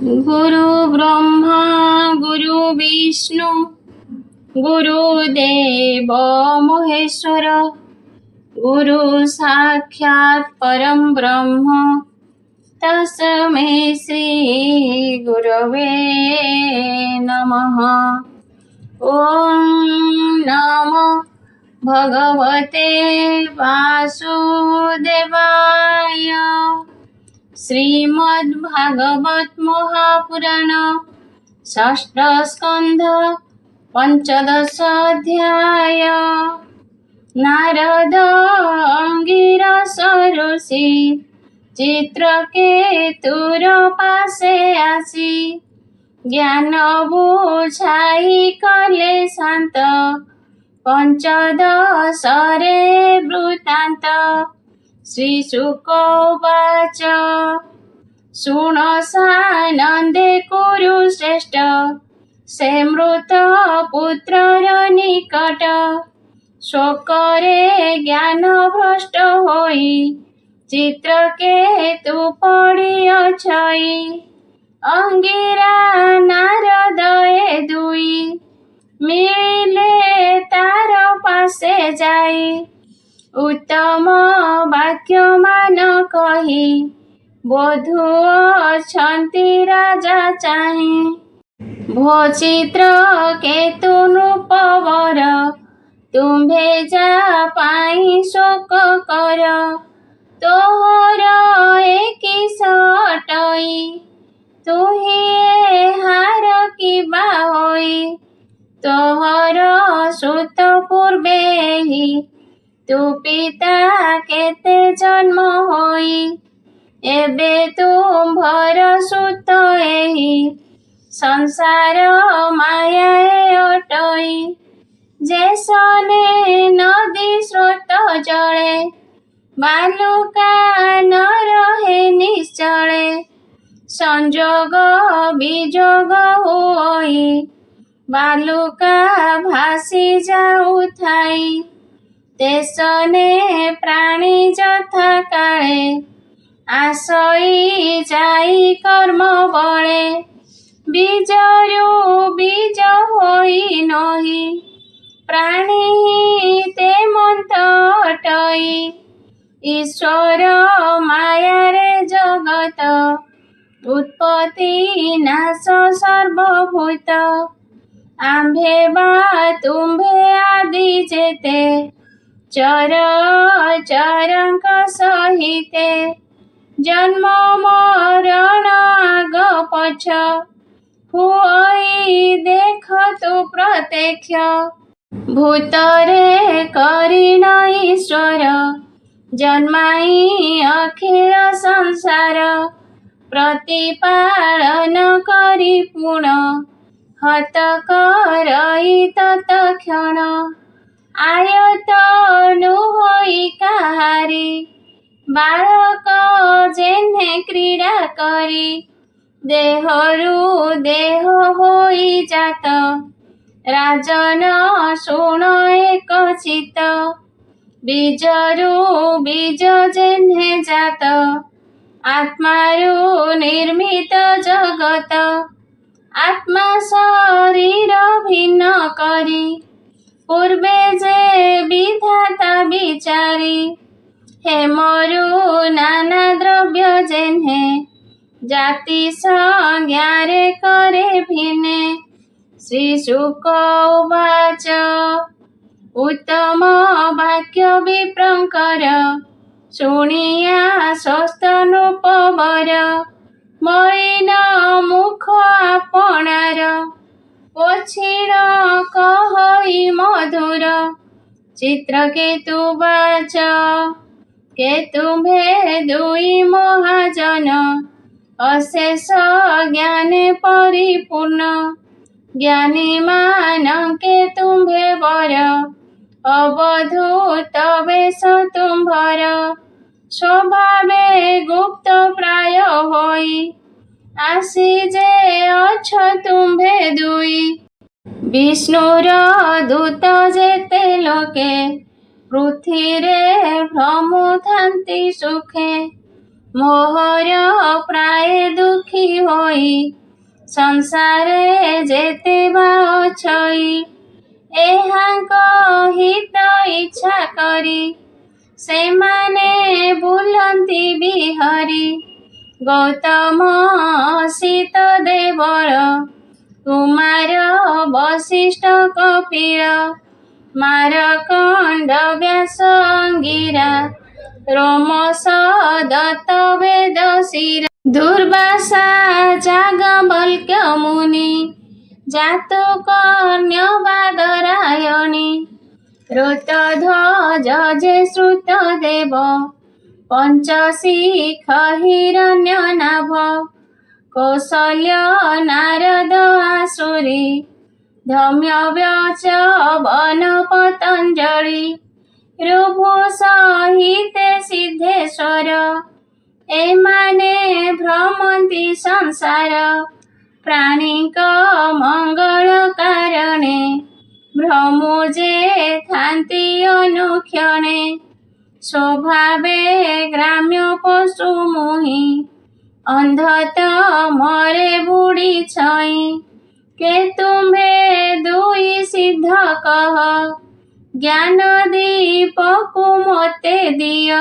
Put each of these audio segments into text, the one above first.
गुरु ब्रह्मा गुरु विष्णु गुरुदेव महेश्वर गुरु साक्षात् परम ब्रह्म तस्मै श्री गुरवे नमः। ओम नमो भगवते वासुदेवाय। श्रीमद्भागवत महापुराण षष्ठ स्कंध पंचदश अध्याय। नारद अंगिरस ऋषि चित्रकेतुर पासे आसी ज्ञान बुझाई कले शांत पंचदशरे वृत्तान्त। श्रीशुक उवाच शुण सानन्दे कुरुश्रेष्ठ से मृत पुत्रर निकट शोकरे ज्ञान भ्रष्ट होई चित्रकेतु पड़ी अछई। अंगिरा नारद ए दुई मिलिले तार पासे जाई उत्तम वाक्य मान कही बोधु अछंती राजा चाहे। भो चित्रकेतु नृपवर तुम्भे जा पाई शोक कर तोहर एकी सटई तुही हार किबा होई तोहर सुत पूर्वे ही तू पिता केते जन्म होई एबे तुम्भर सुत एही संसार मायाए अटई। जेसने नदी स्रोत जले बालुका न रहे निश्चले संजोग विजोग होई बालुका भासी जाउथाई। तेसने प्राणी जथा काले आसई जाई कर्म बळे बीजरु बीज होई नही प्राणी ते मंत अटई। ईश्वर मायारे जगत उत्पत्ति नाश सर्वभूत आम्भे बा तुम्भे आदि जेते चर चरंक सहिते जन्म मरण आग पछ हुई देख तु प्रत्यक्ष। भूतरे करिण ईश्वर जन्माई अखिल संसार प्रतिपालन करी पुण हत करई तत्क्षण। आयत नुहोई काहारी बालक जेन्हे क्रीड़ा करी देहरु देह होई जात राजन शुण एक चित बीजरु बीज जेन्हे जात आत्मारु निर्मित जगत आत्मा शरीर भिन्न करी पूर्वे जे विधाता विचारी हेमरु नाना द्रव्य जेन्हे जाति संज्ञारे करे भिन्ने। श्रीशुक उवाच उत्तम वाक्य विप्रंकर शुणिया स्वस्थ नृपवर मलिन मुख आपणार पोछिण कहई मधुर। चित्रकेतु उवाच केतुम्भे दुई महाजन अशेष ज्ञाने परिपूर्ण ज्ञानी मानके तुम्भे वर अवधूत वेश तुम्भर स्वभावे गुप्त प्राय होई आसी जे अछ तुम्भे दुई। विष्णुर दूत जेते लोके पृथ्वी रे भ्रमुथांती सुखे मोहर प्राय दुखी होई संसारे जेते बा अछई एहांक हित इच्छा करी सेमाने बुलंती बिहरी गौतम सीत देवल कुमार वशिष्ठ कपिल मारकंड व्यास अंगिरा रोमस दत्त वेद शिरा दुर्वासा जागवल्क्य मुनि जातुकर्ण्य बादरायणी ऋतध्वज जे श्रुतदेव पंचशिख हिरण्यनाभ कौसल्य नारद आसुरी धम्यव्यच वन पतंजलि ऋभु सहिते सिद्धेश्वर एमाने भ्रमन्ति संसार प्राणिक मंगल कारणे भ्रमुजे थान्ति अनुक्षणे स्वभावे ग्राम्य पशु मोहि अंधत मरे बुढ़ी छई के तुम्हें दुई सिद्ध कह ज्ञान दीप को मते दिय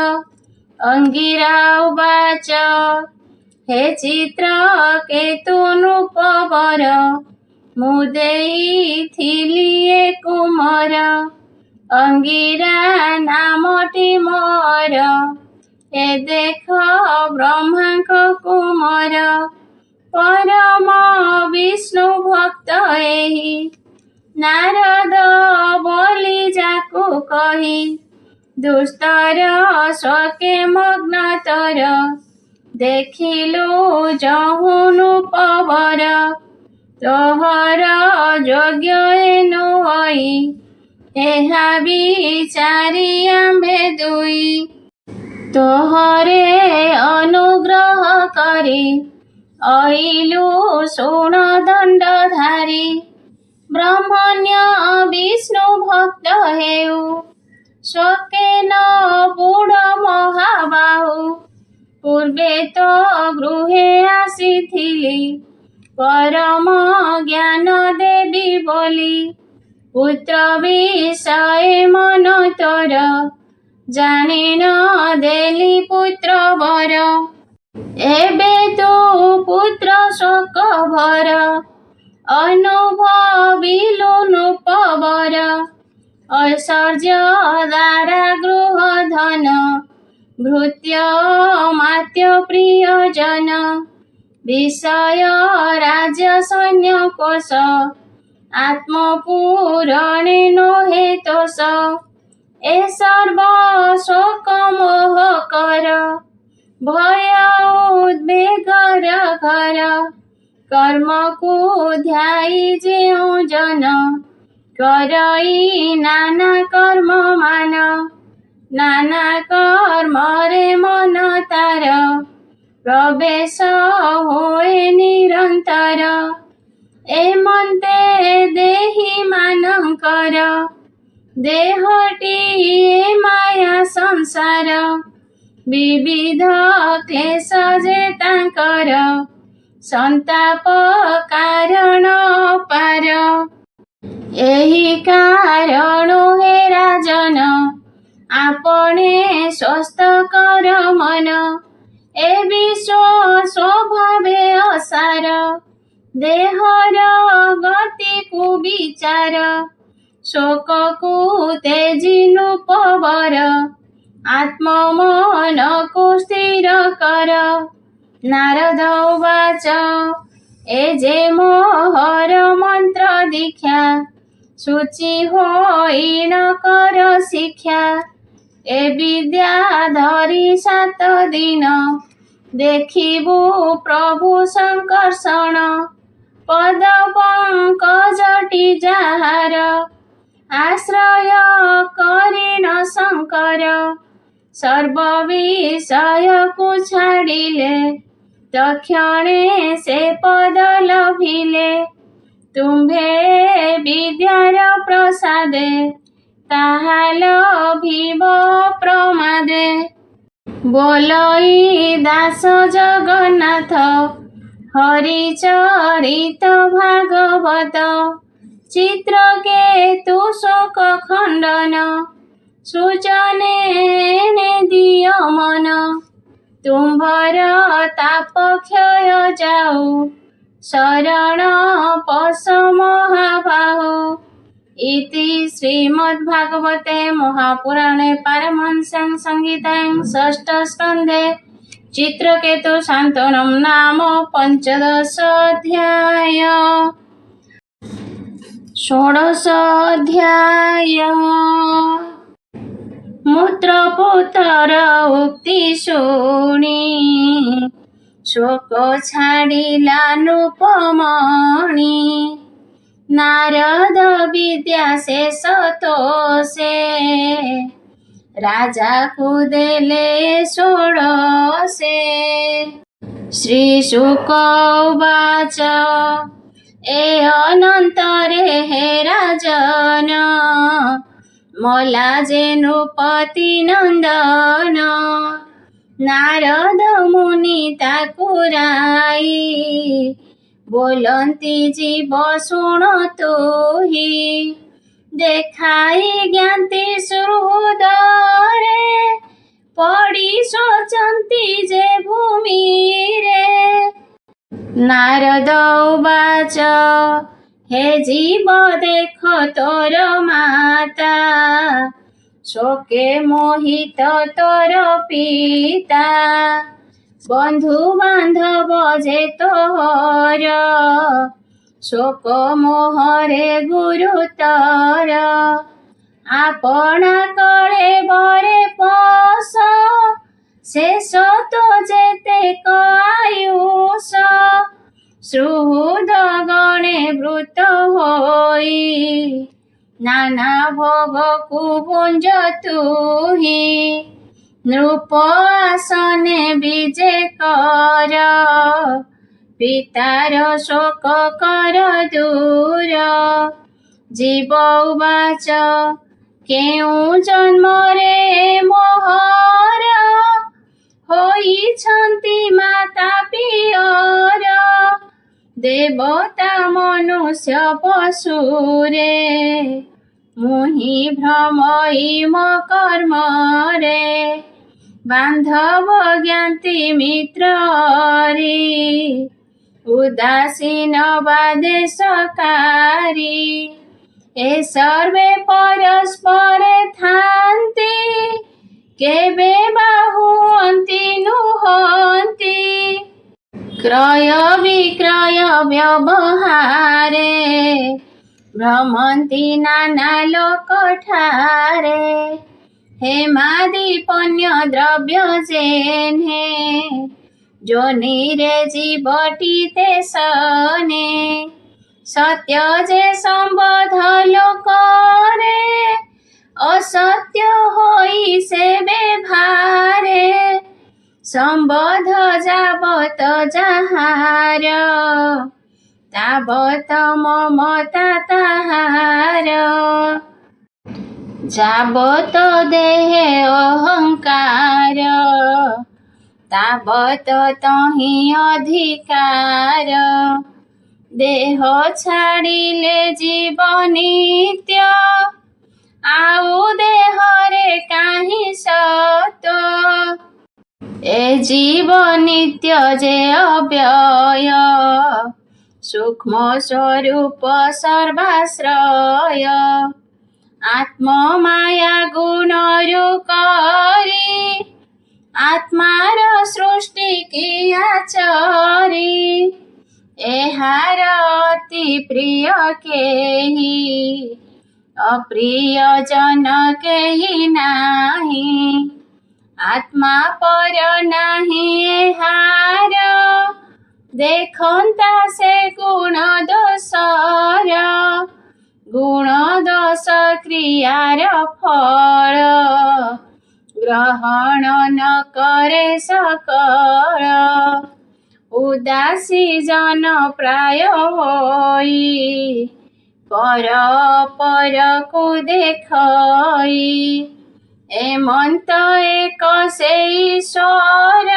अंगिरा उवाच हे चित्र केतु नृपवर मुदेइथिली कुमार अंगिरा नामटी मोर ए देख ब्रह्मांक कुमार परम विष्णु भक्त एहि नारद बोली जाकु कही दुस्तर शोके मग्नतर देखिलु जहुनु पवर तोहर योग्य एनु होई एहा विचारी आम्भे दुई तोहरे अनुग्रह करी अइलु सुण दंडधारी ब्रह्मण्य विष्णु भक्त हेउ शोकेन बुढ़ महाबाहु पूर्वे तो गृहे आसीथिली परम ज्ञान देवी बोली पुत्र विषय मन तोर जानी न देली पुत्र वर एबे तू पुत्र शोक भर अनुभविलु नृपवर ऐश्वर्य द्वारा गृह धन भृत्य मात्य प्रियजन विषय राज्य सैन्य कोश आत्मपूरणे नो हेतोष ए सर्व शोक मोह कर भय उद्वेगर घर कर्म को ध्याई जेउ जन करई नाना कर्म मान नाना कर्म रे मन तार प्रवेश होए निरंतर एमंते देही मानकर देहटी ए माया संसार विविध क्लेश जे तांकर संताप कारण पार एही कारण हे राजन आपणे स्वस्थ कर मन ए विश्व स्वभावे असार देहर गति को विचार शोक को तेजी नृपवर आत्म मन को स्थिर कर नारद उवाच ए जे मोहर मंत्र दीक्षा शुचि होई न कर शिक्षा ए विद्या धरी 7 दिन देखिबु प्रभु संकर्षण पद पंकजटी जाहार आश्रय करिन शंकर सर्व विषय को छाड़िले तक्षणे से पद लभिले तुम्भे विद्यार प्रसादे ताहा लभिब प्रमादे। बोलई दास जगन्नाथ हरिचरित भागवत चित्रकेतु शोक खंडन सृजने दिय मन तुम्भर ताप क्षय जाऊ शरण पश महाबाहु इति श्रीमद्भागवते महापुराणे पारमहंस्यां संहितायां षष्ठस्कन्धे चित्रकेतु शान्तनं नाम पञ्चदशोऽध्याय। षोडशोऽध्याय मूत्रपुत्र उक्ति शुणी शोक छाडिला नृपमणि नारद विद्या से सतोषे राजा को देले षोडशे। श्री शुक उवाच ए अनंतरे हे राजन मला जे नृपति नंदन नारद मुनि ताकुराई बोलंती जीव शुण तुहि देखाई ज्ञाति सुहृदरे पड़ी शोचंती जे भूमि रे। नारद उवाच हे जीव देख तोर माता शोके मोहित तोर पिता बंधु बांधव जे तोहर शोक मोहरे गुरुतर आपना कळे बरे पस शेष तो जेते आयुष सुहृद गणे वृत होई नाना भोग कुपुंज तुहि नृप आसने विजे कर पितार शोक कर दूर। जीव उवाच केउ जन्म रे मोहर होइछन्ति माता पियर देवता मनुष्य पशुरे मुहि भ्रमई म कर्म रे बांधव ज्ञाति मित्री उदासीन बादेशकारी ए सर्वे परस्पर थान्ति केबे बाहुअन्ति नुहन्ति क्रय विक्रय व्यवहारे भ्रमन्ति नाना लोकठारे हेमादीपन्य द्रव्य जेन्हे जोनिरे जीवटी ते सने सत्य जे संबोध लोकरे असत्य होई से बेभारे संबोध जाबत जाहार ताबत ममता ताहार जाबत देहे अहंकार ताबत तहि अधिकार देह छाड़िले जीव नित्य आउ देहरे काहि सत ए जीव नित्य जे अव्यय सूक्ष्म स्वरूप सर्वाश्रय आत्म माया गुण रूकरी आत्मार सृष्टि किया चरी एहार अति प्रिय केही अप्रिय जन केही नाही आत्मा पर नाही एहार देखंता से गुण दोषर गुण दोष क्रियार फल ग्रहण न करे सकल उदासी जन प्राय होई पर को देखई ଏମନ୍ତ ଏକ ସେ ଈଶ୍ୱର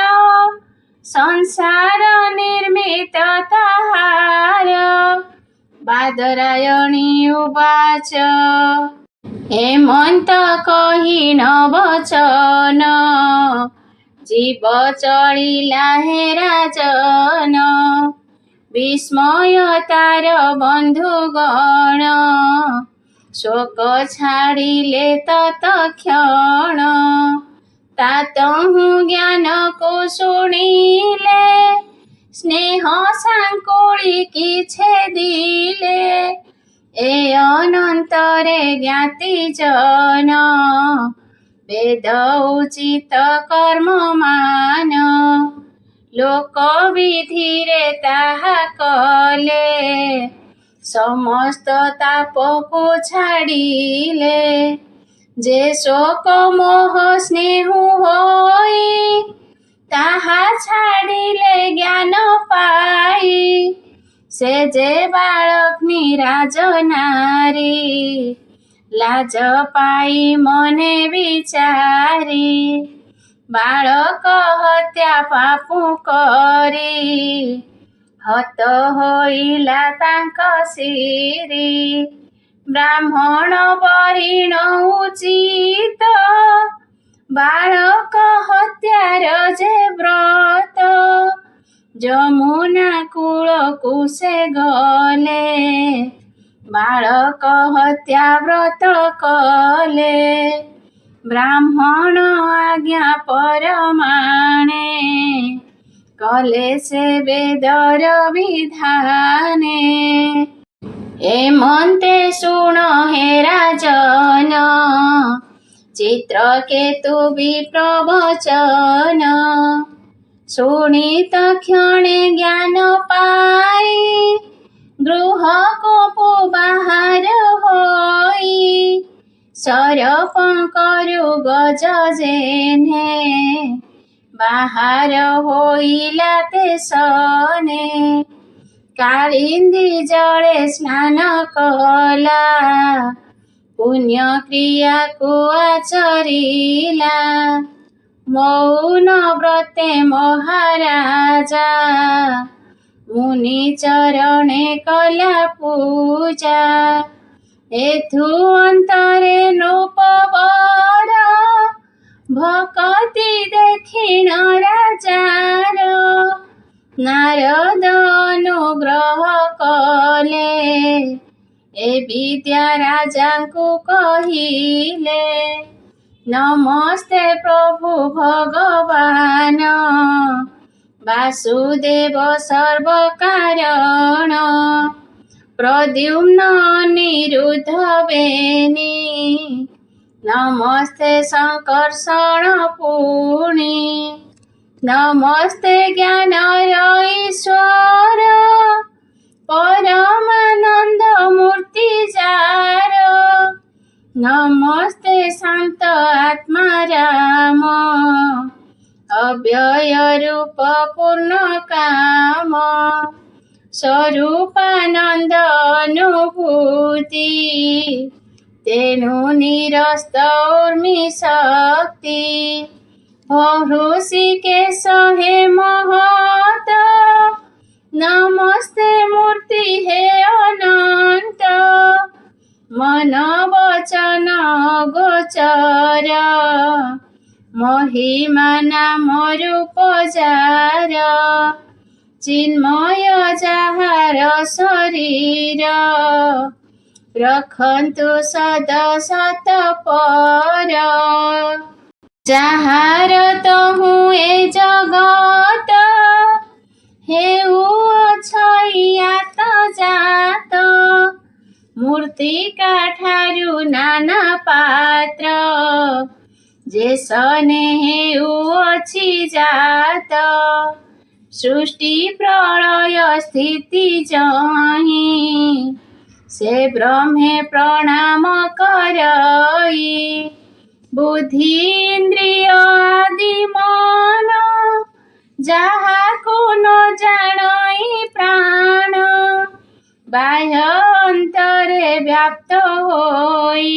ସଂସାର ନିର୍ମିତ ତାହାର। ବାଦରାୟଣୀ ଉବାଚ ଏମନ୍ତ କହି ନ ବଚନ ଜୀବ ଚଳିଲା ହେ ରାଜନ। ବିସ୍ମୟ ତାର ବନ୍ଧୁଗଣ ଶୋକ ଛାଡ଼ିଲେ ତତକ୍ଷଣ। ତା ତହୁଁ ଜ୍ଞାନକୁ ଶୁଣିଲେ ସ୍ନେହ ସାଙ୍କୁଳିକି ଛେଦିଲେ। ଏ ଅନନ୍ତରେ ଜ୍ଞାତି ଜନ ବେଦ ଉଚିତ କର୍ମମାନ। ଲୋକ ବିଧିରେ ତାହା କଲେ ସମସ୍ତ ତାପକୁ ଛାଡ଼ିଲେ। ଯେ ଶୋକ ମୋହ ସ୍ନେହୁ ହୋଇ ତାହା ଛାଡ଼ିଲେ ଜ୍ଞାନ ପାଇ। ସେ ଯେ ବାଳଗ୍ନି ରାଜନାରୀ ଲାଜ ପାଇ ମନେ ବିଚାରି। ବାଳକ ହତ୍ୟା ପାପ କରି ହତ ହୋଇଲା ତାଙ୍କ ଶିରି। ବ୍ରାହ୍ମଣ ବରିଣ ଉଚିତ ବାଳକ ହତ୍ୟାର ଯେ ବ୍ରତ। ଯମୁନା କୂଳକୁ ସେ ଗଲେ ବାଳକ ହତ୍ୟା ବ୍ରତ କଲେ। ବ୍ରାହ୍ମଣ ଆଜ୍ଞା ପରମାଣେ କଲେ ସେ ବେଦର ବିଧାନେ। ଏମନ୍ତେ ଶୁଣ ହେ ରାଜନ ଚିତ୍ରକେତୁ ବିପ୍ରବଚନ। ଶୁଣି ତକ୍ଷଣେ ଜ୍ଞାନ ପାଇ ଗୃହକୁ ବାହାର ହୋଇ। ସରପଙ୍କରୁ ଗଜ ଯେହ୍ନେ ବାହାର ହୋଇଲା ତେସନେ। କାଳିନ୍ଦୀ ଜଳେ ସ୍ନାନ କଲା ପୁଣ୍ୟ କ୍ରିୟାକୁ ଆଚରିଲା। ମୌନ ବ୍ରତେ ମହାରାଜା ମୁନି ଚରଣେ କଲା ପୂଜା। ଏଥୁ ଅନ୍ତରେ ନୃପବର ଭକତି ଦେଖିଣ ରାଜାର। ନାରଦ ଅନୁଗ୍ରହ କଲେ ଏ ବିଦ୍ୟା ରାଜାଙ୍କୁ କହିଲେ। ନମସ୍ତେ ପ୍ରଭୁ ଭଗବାନ ବାସୁଦେବ ସର୍ବକାରଣ। ପ୍ରଦ୍ୟୁମ୍ନ ଅନିରୁଦ୍ଧ ବେନି ନମସ୍ତେ ସଂକର୍ଷଣ ପୁଣି। ନମସ୍ତେ ଜ୍ଞାନର ଈଶ୍ୱର ପରମାନନ୍ଦ ମୂର୍ତ୍ତି ଯାର। ନମସ୍ତେ ଶାନ୍ତ ଆତ୍ମା ରାମ ଅବ୍ୟୟ ରୂପ ପୂର୍ଣ୍ଣ କାମ। ସ୍ୱରୂପାନନ୍ଦ ଅନୁଭୂତି ତେଣୁ ନିରସ୍ତ ଉର୍ମି ଶକ୍ତି। ହୃଷିକେଶ ହେ ମହତ ନମସ୍ତେ ମୂର୍ତ୍ତି ହେ ଅନନ୍ତ। ମନ ବଚନ ଗୋଚର ମହିମା ନାମ ରୂପ ଯାର। ଚିନ୍ମୟ ଯାହାର ଶରୀର ରଖନ୍ତୁ ସଦା ସତ ପର। ଯାହାର ତହୁଁ ଏ ଜଗତ ହେଉଅଛଇଆତ ଜାତ। ମୂର୍ତ୍ତିକା ଠାରୁ ନାନା ପାତ୍ର ଯେ ସନେ ହେଉଅଛି ଜାତ। ସୃଷ୍ଟି ପ୍ରଳୟ ସ୍ଥିତି ଜହିଁ ସେ ବ୍ରହ୍ମେ ପ୍ରଣାମ କରଇ। ବୁଦ୍ଧି ଇନ୍ଦ୍ରିୟ ଆଦି ମନ ଯାହାକୁ ନ ଜାଣଇ ପ୍ରାଣ। ବାହ୍ୟ ଅନ୍ତରେ ବ୍ୟାପ୍ତ ହୋଇ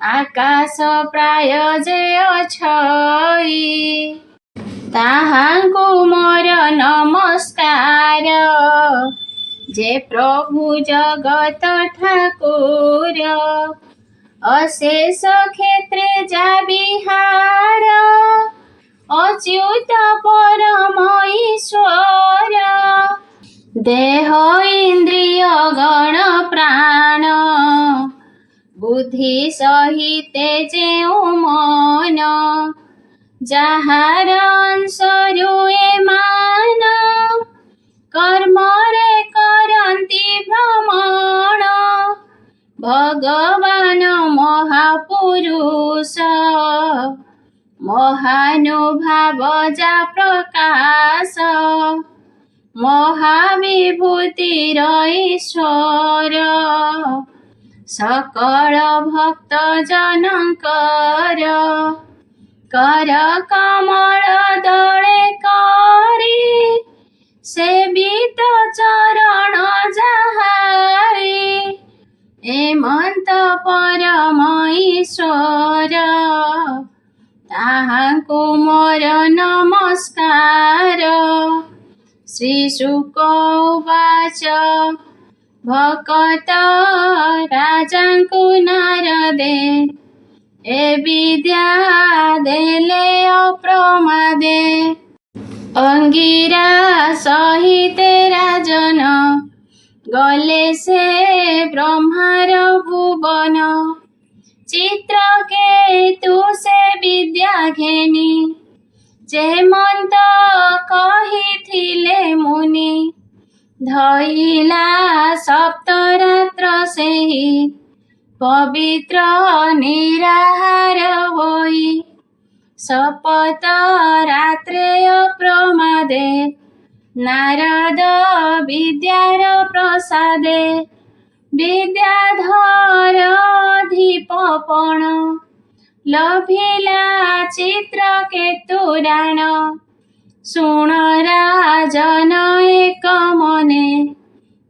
आकाश प्राय जे अछई ताहांकु मोर नमस्कार जे प्रभु जगत ठाकुर अशेष क्षेत्रे जा विहार अच्युत परम ईश्वर देह इंद्रिय गण प्राण बुद्धि सहिते जेउ मन ଯାହାର ଅଂଶରୁ ଏମାନ କର୍ମରେ କରନ୍ତି ଭ୍ରମଣ ଭଗବାନ ମହାପୁରୁଷ ମହାନୁଭାବ ଯା ପ୍ରକାଶ ମହାବିଭୂତିର ଈଶ୍ୱର ସକଳ ଭକ୍ତ ଜନଙ୍କର कर कमल दले करी सेवित चरण जहारी एमंत परम ईश्वर ताहांकु मोर नमस्कार श्री शुक उवाच भक्त राजांकु नारदे ए विद्या देले अप्रमादे अंगिरा सहिते राजन गले से ब्रह्मार भुवन चित्रकेतु से विद्या घेनी जेमंत कहिथिले मुनि धइला सप्तरात्र सेहि पवित्र निराहार होई शपथ रात्रेय प्रमादे नारद विद्यार प्रसादे विद्याधर अधिपपण लभिला चित्रकेतुराण शुण राजन एक मने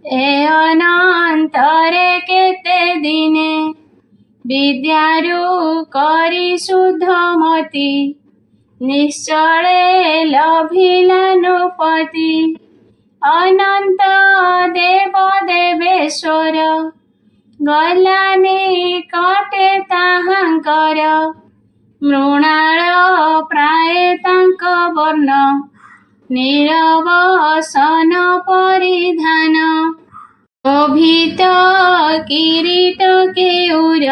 ए अनंतरे केते दिने विद्यारु करी शुद्धमती निश्चले लभिला नृपति अनंत देव देवेश्वर गलानी कटे ताहांकर मृणाल प्राय तांक वर्ण नीरवसन परिधान शोभित किरीट केयूर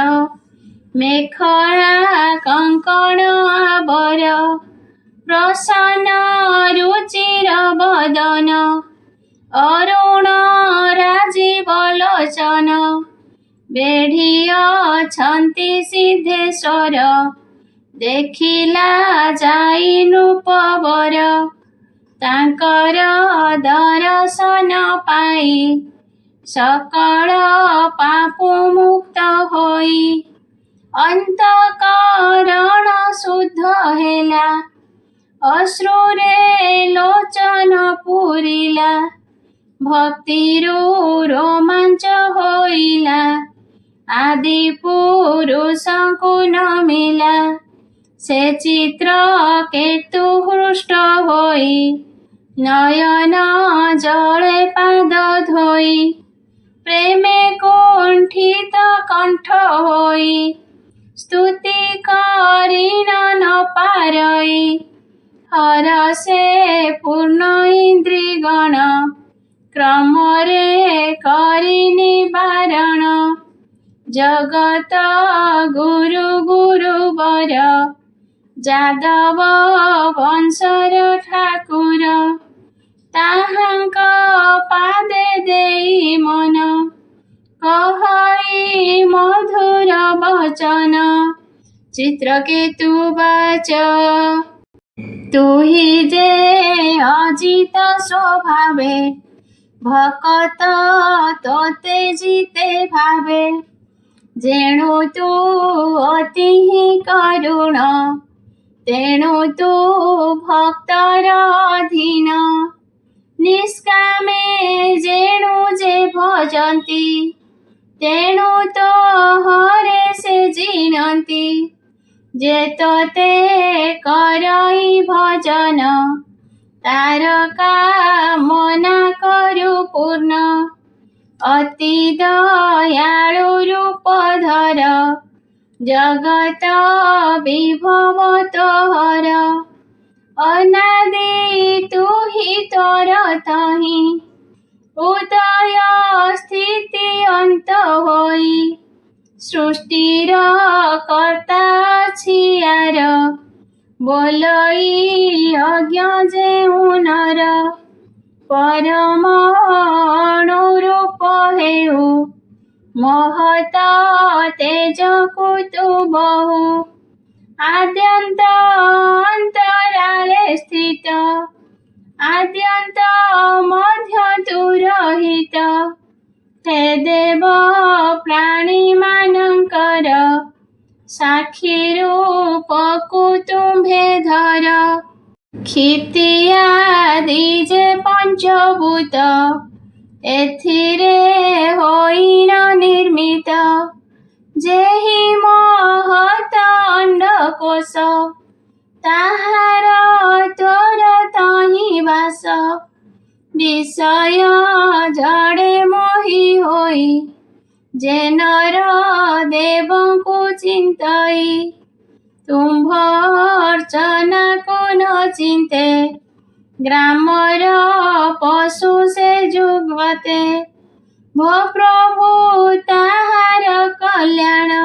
मेखला कंकण आबर प्रसन्न रुचिर बदन अरुण राजीव लोचन बेढ़ी अछंती सिद्धेश्वर देखिला जाई नृपवर तांकर दर्शन पाई सकल पापु मुक्त होई अंतकरण शुद्ध हेला अश्रुरे लोचन पूरिला भक्तिरु रोमांच होइला आदि पुरुषଙ୍କୁ नमिला से चित्र केतु हृष्ट होई नयन जले पाद धोई प्रेमे कुंठित कंठ होई स्तुति करिन न पारई हर से पूर्ण इंद्रिगण क्रमरे करि निवारण जगत गुरु गुरुवर जादव वंशर ठाकुर ताहांक पादे देई मन कहई मधुर वचन चित्रकेतु बाच तू ही जे अजित स्वभावे भकत तोते जीते भावे जेणु तू अति करुण तेणु तू भक्तर अधीन निष्कामे जेणु जे भजंती तेणु तो हरे से ଜିଣନ୍ତି। ଯେ ତୋତେ କରଇ ଭଜନ ତାର କାମନା କରୁ ପୂର୍ଣ୍ଣ। ଅତି ଦୟାଳୁ ରୂପ ଧର ଜଗତ ବିଭବ ତୋହର। ଅନାଦି ତୁହି ତୋର ତହିଁ ଉଦୟ ସ୍ଥିତି ଅନ୍ତ ହୋଇ। ସୃଷ୍ଟିର କର୍ତ୍ତା ଅଛି ଆର ବୋଲଇ ଅଜ୍ଞ ଯେଉଁ ନର। ପରମ ଅଣୁରୂପ ହେଉ ମହତ ତେଜକୁ ତୁ ବହୁ। ଆଦ୍ୟନ୍ତ ଅନ୍ତରାଳେ ସ୍ଥିତ ଆଦ୍ୟନ୍ତ ମଧ୍ୟ ତୁ ରହିତ। ହେ ଦେବ ପ୍ରାଣୀ ମାନଙ୍କର ସାକ୍ଷୀ ରୂପକୁ ତୁମ୍ଭେ ଧର। କ୍ଷିତିଆଦି ଯେ ପଞ୍ଚଭୂତ ଏଥିରେ ହୋଇନ ନିର୍ମିତ। ଯେହି ମହତ ଅଣ୍ଡକୋଷ ତାହାର ତୋର ତହିଁ ବାସ। ବିଷୟ ଜଡ଼େ ମୋହି ହୋଇ ଯେ ନର ଦେବଙ୍କୁ ଚିନ୍ତଇ। ତୁମ୍ଭ ଅର୍ଚ୍ଚନାକୁ ନ ଚିନ୍ତେ ଗ୍ରାମର ପଶୁ ସେ ଯୁଗତେ। ଭୋ ପ୍ରଭୁ ତାହାର କଲ୍ୟାଣ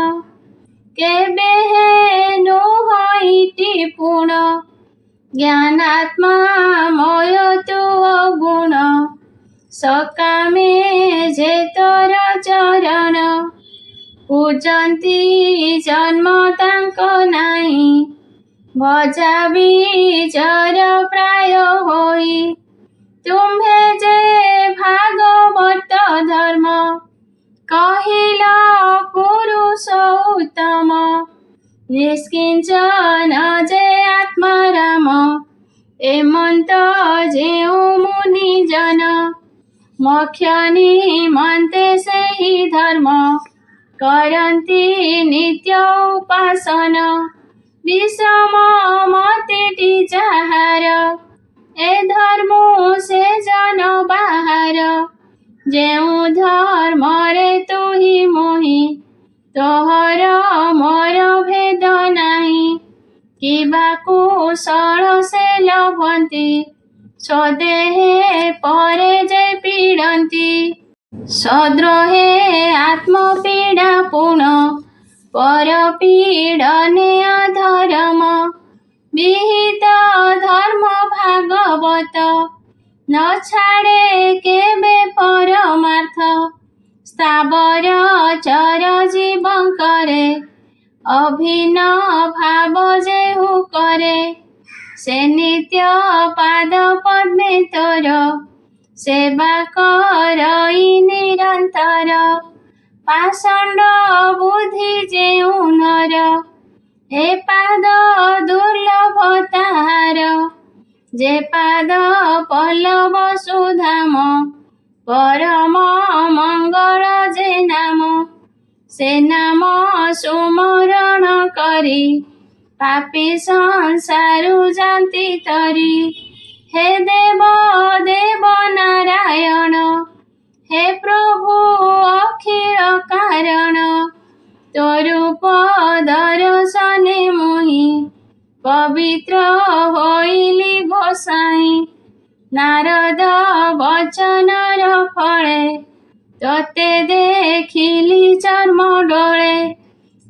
କେବେ ହେନୁ ହୋଇଟି ପୁଣ। ଜ୍ଞାନାତ୍ମା ମୟ ତୁ ଅଗୁଣ ସକାମେ ଯେ ତୋର ଚରଣ। ପୂଜନ୍ତି ଜନ୍ମ ତାଙ୍କ ନାହିଁ ଭଜା ବିଚର ପ୍ରାୟ ହୋଇ। ତୁମ୍ଭେ ଯେ ଭାଗବତ ଧର୍ମ କହିଲ ପୁରୁଷ ଉତ୍ତମ। ନିଷ୍କିଞ୍ଚନ ଯେ ଆତ୍ମାରାମ ଏମନ୍ତ ଯେଉଁ ମୁନି ଜନ। ମୋକ୍ଷ ନିମନ୍ତେ ସେହି ଧର୍ମ କରନ୍ତି ନିତ୍ୟ ଉପାସନ। ବିଷମ ମତିଟି ଯାହାର ଏ ଧର୍ମ ସେ ଜନ ବାହାର। ଯେଉଁ ଧର୍ମରେ ତୁହି ମୋହି ତୋହର ମୋର ଭେଦ ନାହିଁ। କିବା କୁଶଳ ସେ ଲଭନ୍ତି ସ୍ୱଦେହେ ପରେ ଯେ ପୀଡ଼ନ୍ତି। ସଦ୍ରୋହେ ଆତ୍ମପୀଡ଼ା ପୁଣ ପର ପୀଡ଼ନେ ଅଧର୍ମ। ବିହିତ ଧର୍ମ ଭାଗବତ ନ ଛାଡ଼େ କେବେ ପରମାର୍ଥ। ସ୍ଥାବର ଚର ଜୀବଙ୍କରେ ଅଭିନ୍ନ ଭାବ ଯେହୁ କରେ। ସେ ନିତ୍ୟ ପାଦ ପଦ୍ମେ ତୋର ସେବା କରଇ ନିରନ୍ତର। ପାଷଣ୍ଡ ବୁଦ୍ଧି ଯେଉଁ ନର ଏ ପାଦ ଦୁର୍ଲଭ ତାହାର। ଯେ ପାଦ ପଲ୍ଲବ ସୁଧାମ ପରମ ମଙ୍ଗଳ ଯେ ନାମ। ସେ ନାମ ସୁମରଣ କରି ପାପୀ ସଂସାରୁ ଯାନ୍ତି ତରି। ହେ ଦେବ ଦେବ ନାରାୟଣ ହେ ପ୍ରଭୁ ଅଖିଳ କାରଣ। ତୋ ରୂପ ଦର୍ଶନେ ମୋହି ପବିତ୍ର ହୋଇଲି ଗୋସାଇଁ। ନାରଦ ବଚନର ଫଳେ ତୋତେ ଦେଖିଲି ଚର୍ମ ଡୋଳେ।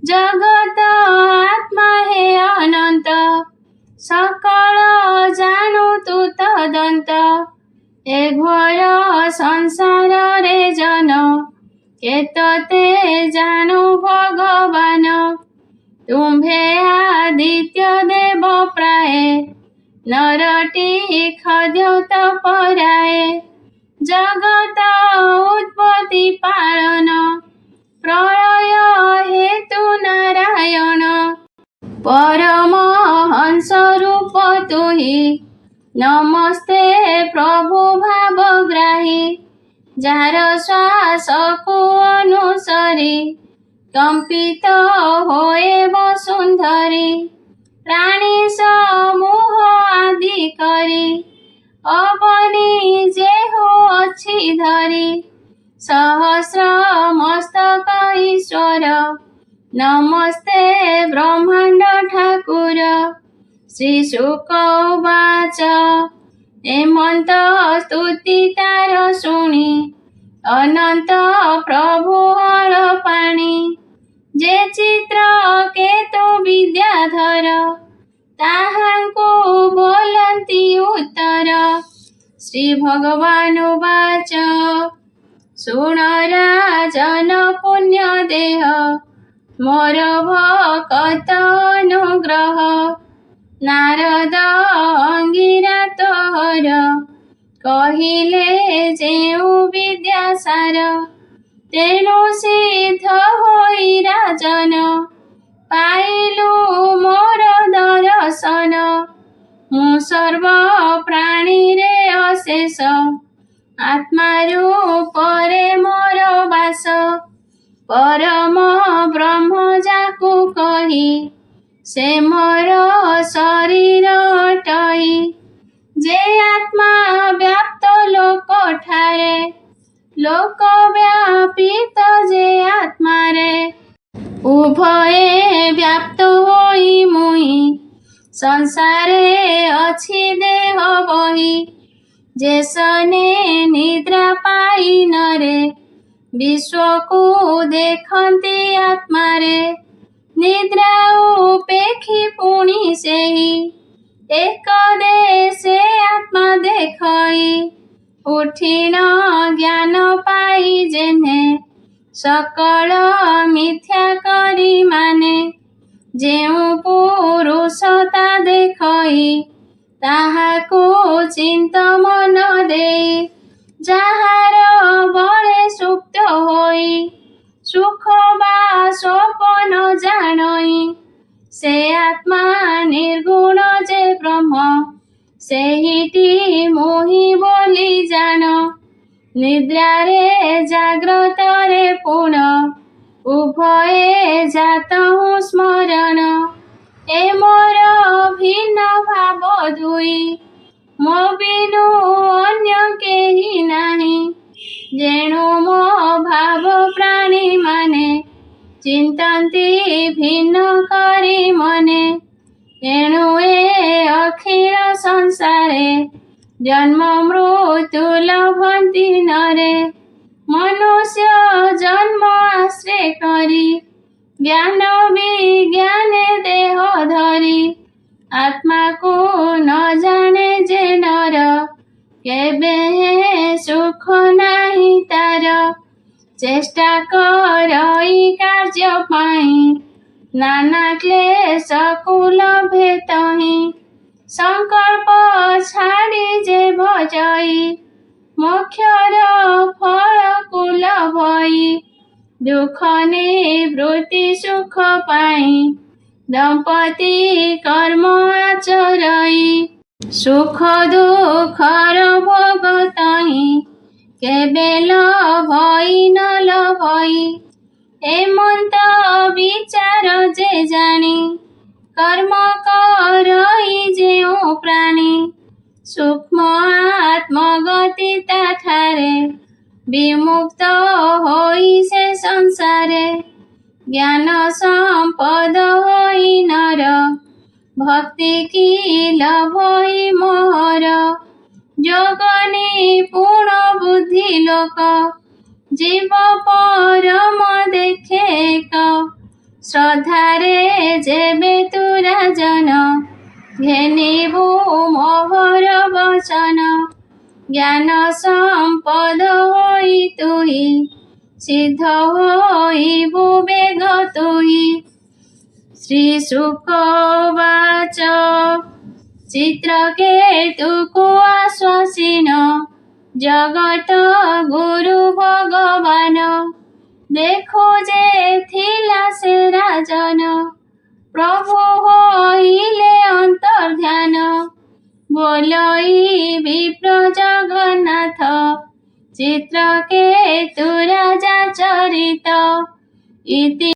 ଜଗତ ଆତ୍ମା ହେ ଅନନ୍ତ ସକଳ ଜାଣୁ ତୁ ତଦନ୍ତ। ଏ ଘୋର ସଂସାରରେ ଜନ କେତତେ ଜାଣୁ ଭଗବାନ। ତୁମ୍ଭେ ଆଦିତ୍ୟ ଦେବ ପ୍ରାଏ ନରଟି ଖଦ୍ୟୋତ ପରାଏ। ଜଗତ ଉତ୍ପତ୍ତି ପାଳନ ପ୍ରଳୟ ହେତୁ ନାରାୟଣ। ପରମ ହଂସ ରୂପ ତୁହି ନମସ୍ତେ ପ୍ରଭୁ ଭାବଗ୍ରାହୀ। ଯାହାର ଶ୍ୱାସକୁ ଅନୁସରି कंपित होए वसुंधरी प्राणी समूह आदि करी अबनी जेहु अच्छी धरी सहस्र मस्तक ईश्वर नमस्ते ब्रह्मांड ठाकुर। श्री शुक उवाच एमंत स्तुति तार शुणी अनंत प्रभु हल पाणी जे चित्र केतु विद्याधर ताहांकु बोलंती उत्तर। श्री भगवान उवाच शुण राजन पुण्य देह मोर भक्त अनुग्रह नारद अंगिरा तोहर कहिले जेउ विद्यासार तेणु सिद्ध होई राजन पाइलु मोर दर्शन मु सर्व प्राणी रे अशेष आत्मा रूपरे मोर वास परम ब्रह्म जाकु कही से मोर शरीर अटई जे आत्मा व्याप्त लोक ठारे लोक व्यापित जे आत्मा रे उभये व्याप्त होई मुई संसारे अछि देह बही जे सने निद्रा पाई नरे विश्व को देखती आत्मा रे निद्रा उपेक्षी पुणी से ही एक देशे आत्मा देखई उठिन ज्ञान पाई जेने सकल मिथ्या करी माने जेउ पुरुषता देखई ताहाको चिंत मन देई जाहार बळे सुप्त होई सुख बा स्वपन जानई से आत्मा निर्गुण जे ब्रह्म सेहिटी मोहि बोली जान निद्रा रे जाग्रत रे पूर्ण उभये जातहु स्मरण ए मोर भिन्न भाव दुई मो बिनु अन्य केही नाही जेणु मो भाव प्राणी माने चिंतन्ति भिन्न करी मने एणु ए अखिल संसारे जन्म मृत्यु लभन्ति नरे मनुष्य जन्म आश्रय करी ज्ञान विज्ञाने देह धरी आत्मा को न जाने जे नर केबे सुख नाही तार चेष्टा करई कार्य पाई नाना क्लेश कुल भेतहि संकल्प छाड़ी जे भजई मोक्षर फल कुल भई दुख निवृत्ति सुख पाई दंपति कर्म आचरई सुख दुखर भोग तहि केबे लभई न लभई एमंत विचार जे जानी कर्म करई जेउ प्राणी सूक्ष्म आत्मगति ताठारे विमुक्त होई से संसारे ज्ञान संपद होई नर भक्ति की लभई मोहर जोगनी पूर्ण बुद्धि लोक जीव परम देखे श्रद्धारे जेबे तु राजन घेनिबु मोहर वचन ज्ञान संपद होई तुही सिद्ध होइबु बेग तुही। श्री शुक उवाच चित्रकेतुको आश्वासिन जगत गुरु भगवान देखो जे थिला से राजन प्रभु होइले अंतर्ध्यान बोलई विप्र जगन्नाथ चित्रकेतु राजा चरित इति।